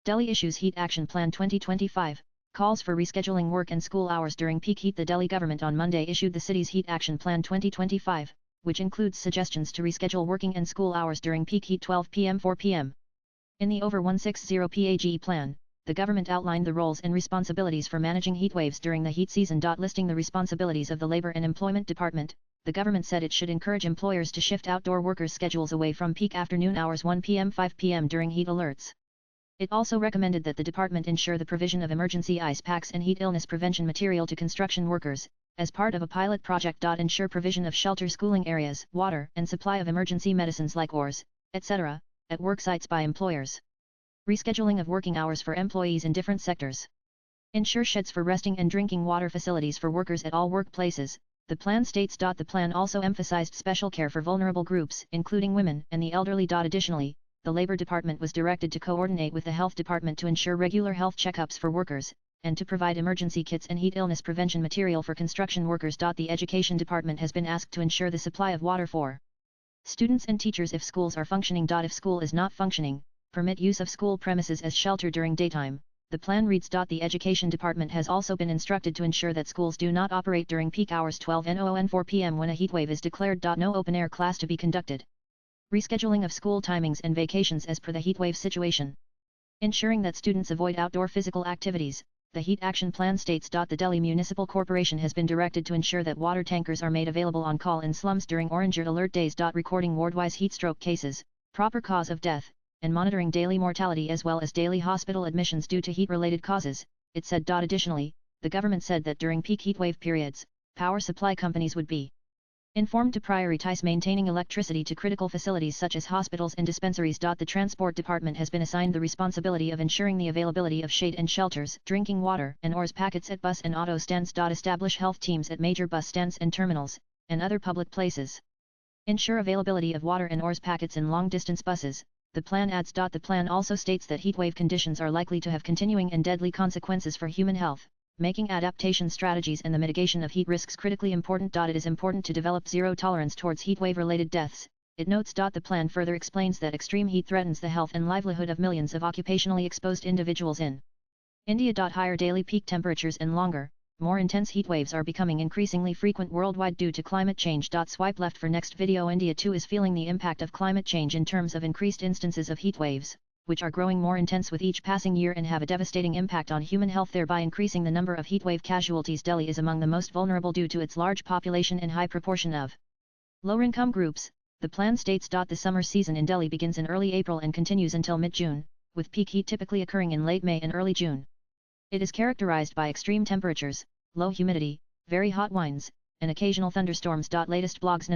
Delhi issues Heat Action Plan 2025, calls for rescheduling work and school hours during peak heat. The Delhi government on Monday issued the city's Heat Action Plan 2025, which includes suggestions to reschedule working and school hours during peak heat 12 pm 4 pm. In the over 160 PAGE plan, the government outlined the roles and responsibilities for managing heat waves during the heat season. Listing the responsibilities of the Labour and Employment Department, the government said it should encourage employers to shift outdoor workers' schedules away from peak afternoon hours 1 pm 5 pm during heat alerts. It also recommended that the department ensure the provision of emergency ice packs and heat illness prevention material to construction workers, as part of a pilot project. Ensure provision of shelter, schooling areas, water, and supply of emergency medicines like oars, etc., at work sites by employers. Rescheduling of working hours for employees in different sectors. Ensure sheds for resting and drinking water facilities for workers at all workplaces, the plan states. The plan also emphasized special care for vulnerable groups, including women and the elderly. Additionally, the Labour Department was directed to coordinate with the Health Department to ensure regular health checkups for workers, and to provide emergency kits and heat illness prevention material for construction workers. The Education Department has been asked to ensure the supply of water for students and teachers if schools are functioning. If school is not functioning, permit use of school premises as shelter during daytime, the plan reads. The Education Department has also been instructed to ensure that schools do not operate during peak hours 12 and 4 pm when a heatwave is declared. No open-air class to be conducted. Rescheduling of school timings and vacations as per the heatwave situation. Ensuring that students avoid outdoor physical activities, the Heat Action Plan states. The Delhi Municipal Corporation has been directed to ensure that water tankers are made available on call in slums during orange alert days. Recording ward-wise heat stroke cases, proper cause of death, and monitoring daily mortality as well as daily hospital admissions due to heat-related causes, it said. Additionally, the government said that during peak heatwave periods, power supply companies would be informed to prioritize maintaining electricity to critical facilities such as hospitals and dispensaries. The Transport Department has been assigned the responsibility of ensuring the availability of shade and shelters, drinking water and oars packets at bus and auto stands. Establish health teams at major bus stands and terminals, and other public places. Ensure availability of water and oars packets in long-distance buses, the plan adds. The plan also states that heatwave conditions are likely to have continuing and deadly consequences for human health, making adaptation strategies and the mitigation of heat risks critically important. It is important to develop zero tolerance towards heatwave-related deaths, it notes. The plan further explains that extreme heat threatens the health and livelihood of millions of occupationally exposed individuals in India. Higher daily peak temperatures and longer, more intense heatwaves are becoming increasingly frequent worldwide due to climate change. Swipe left for next video. India too is feeling the impact of climate change in terms of increased instances of heatwaves, which are growing more intense with each passing year and have a devastating impact on human health, thereby increasing the number of heatwave casualties. Delhi is among the most vulnerable due to its large population and high proportion of lower-income groups, the plan states. The summer season in Delhi begins in early April and continues until mid-June, with peak heat typically occurring in late May and early June. It is characterized by extreme temperatures, low humidity, very hot winds, and occasional thunderstorms. Latest blogs.